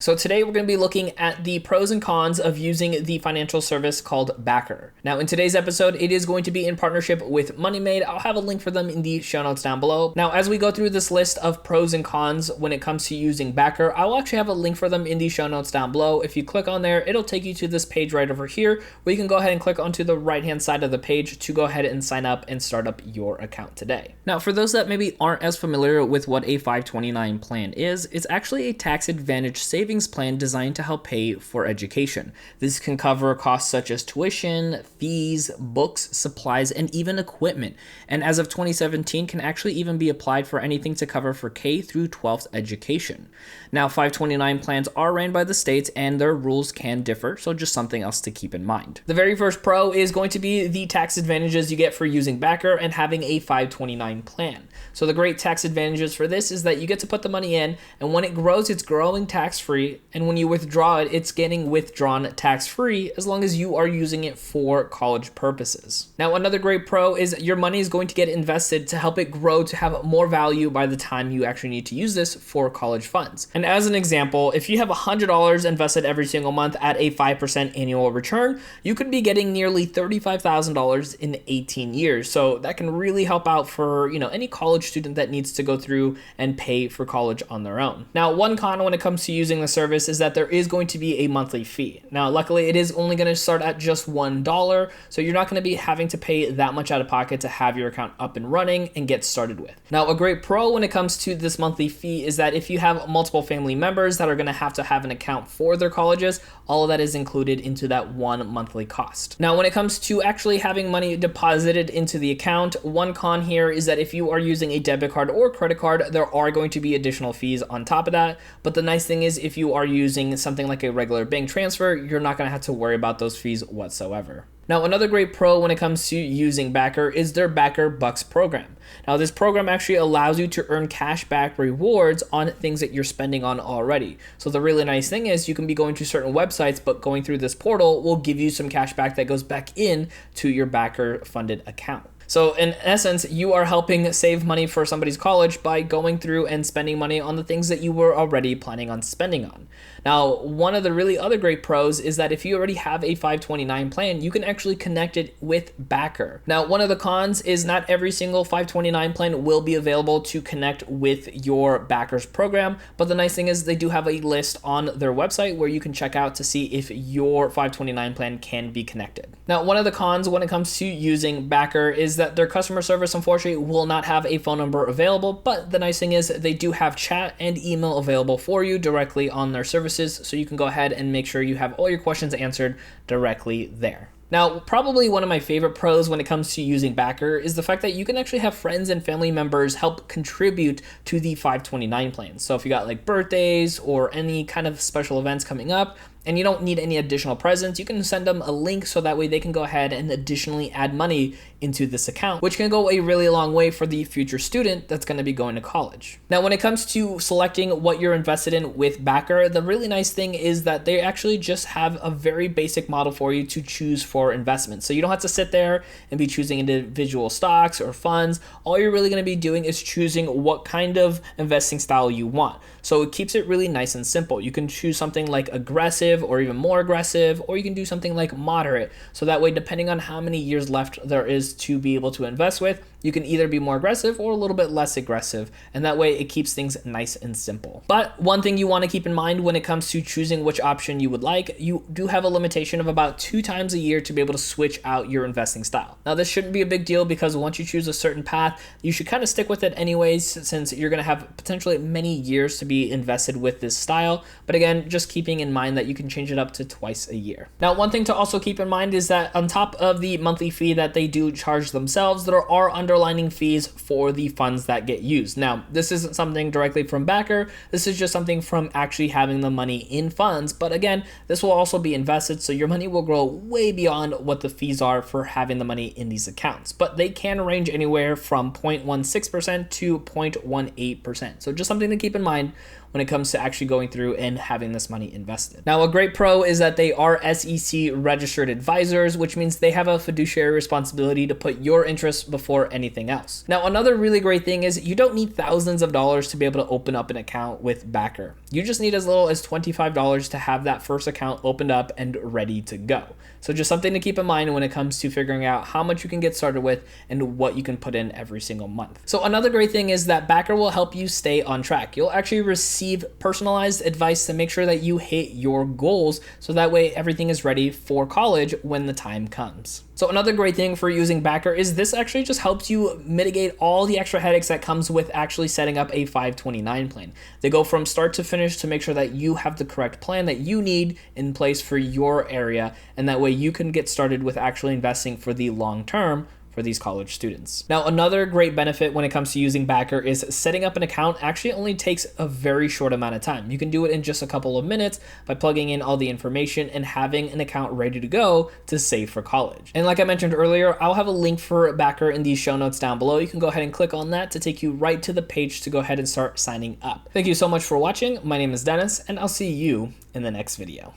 So today we're going to be looking at the pros and cons of using the financial service called Backer. Now in today's episode, it is going to be in partnership with MoneyMade. I'll have a link for them in the show notes down below. Now as we go through this list of pros and cons when it comes to using Backer, I will actually have a link for them in the show notes down below. If you click on there, it'll take you to this page right over here where you can go ahead and click onto the right hand side of the page to go ahead and sign up and start up your account today. Now for those that maybe aren't as familiar with what a 529 plan is, it's actually a tax advantage savings plan designed to help pay for education. This can cover costs such as tuition, fees, books, supplies, and even equipment. And as of 2017, can actually even be applied for anything to cover for K through 12th education. Now, 529 plans are ran by the states and their rules can differ, so just something else to keep in mind. The very first pro is going to be the tax advantages you get for using Backer and having a 529 plan. So the great tax advantages for this is that you get to put the money in, and when it grows, it's growing tax-free, and when you withdraw it, it's getting withdrawn tax-free as long as you are using it for college purposes. Now, another great pro is your money is going to get invested to help it grow to have more value by the time you actually need to use this for college funds. And as an example, if you have $100 invested every single month at a 5% annual return, you could be getting nearly $35,000 in 18 years. So that can really help out for, any college student that needs to go through and pay for college on their own. Now, one con when it comes to using the service is that there is going to be a monthly fee. Now, luckily, it is only going to start at just $1, so you're not going to be having to pay that much out of pocket to have your account up and running and get started with. Now, a great pro when it comes to this monthly fee is that if you have multiple family members that are going to have an account for their colleges, all of that is included into that one monthly cost. Now, when it comes to actually having money deposited into the account, one con here is that if you are using a debit card or credit card, there are going to be additional fees on top of that. But the nice thing is if you are using something like a regular bank transfer, you're not going to have to worry about those fees whatsoever. Now, another great pro when it comes to using Backer is their Backer Bucks program. Now, this program actually allows you to earn cash back rewards on things that you're spending on already. So the really nice thing is you can be going to certain websites, but going through this portal will give you some cash back that goes back in to your Backer funded account. So in essence, you are helping save money for somebody's college by going through and spending money on the things that you were already planning on spending on. Now, one of the really other great pros is that if you already have a 529 plan, you can actually connect it with Backer. Now, one of the cons is not every single 529 plan will be available to connect with your Backer's program, but the nice thing is they do have a list on their website where you can check out to see if your 529 plan can be connected. Now, one of the cons when it comes to using Backer is that their customer service unfortunately will not have a phone number available, but the nice thing is they do have chat and email available for you directly on their services, so you can go ahead and make sure you have all your questions answered directly there. Now, probably one of my favorite pros when it comes to using Backer is the fact that you can actually have friends and family members help contribute to the 529 plan. So if you got like birthdays or any kind of special events coming up, and you don't need any additional presents, you can send them a link so that way they can go ahead and additionally add money into this account, which can go a really long way for the future student that's going to be going to college. Now, when it comes to selecting what you're invested in with Backer, the really nice thing is that they actually just have a very basic model for you to choose for investments. So you don't have to sit there and be choosing individual stocks or funds. All you're really going to be doing is choosing what kind of investing style you want. So it keeps it really nice and simple. You can choose something like aggressive or even more aggressive, or you can do something like moderate. So that way, depending on how many years left there is to be able to invest with, you can either be more aggressive or a little bit less aggressive. And that way it keeps things nice and simple. But one thing you want to keep in mind when it comes to choosing which option you would like, you do have a limitation of about 2 times a year to be able to switch out your investing style. Now, this shouldn't be a big deal because once you choose a certain path, you should kind of stick with it anyways, since you're going to have potentially many years to be invested with this style. But again, just keeping in mind that you can change it up to twice a year. Now, one thing to also keep in mind is that on top of the monthly fee that they do charge themselves, there are underlining fees for the funds that get used. Now, this isn't something directly from Backer. This is just something from actually having the money in funds. But again, this will also be invested, so your money will grow way beyond what the fees are for having the money in these accounts. But they can range anywhere from 0.16% to 0.18%. So just something to keep in mind when it comes to actually going through and having this money invested. Now, a great pro is that they are SEC registered advisors, which means they have a fiduciary responsibility to put your interests before anything else. Now, another really great thing is you don't need thousands of dollars to be able to open up an account with Backer. You just need as little as $25 to have that first account opened up and ready to go. So just something to keep in mind when it comes to figuring out how much you can get started with and what you can put in every single month. So another great thing is that Backer will help you stay on track. You'll actually receive personalized advice to make sure that you hit your goals, so that way everything is ready for college when the time comes. So another great thing for using Backer is this actually just helps you mitigate all the extra headaches that comes with actually setting up a 529 plan. They go from start to finish to make sure that you have the correct plan that you need in place for your area, and that way you can get started with actually investing for the long term for these college students. Now, another great benefit when it comes to using Backer is setting up an account actually only takes a very short amount of time. You can do it in just a couple of minutes by plugging in all the information and having an account ready to go to save for college. And like I mentioned earlier, I'll have a link for Backer in the show notes down below. You can go ahead and click on that to take you right to the page to go ahead and start signing up. Thank you so much for watching. My name is Dennis, and I'll see you in the next video.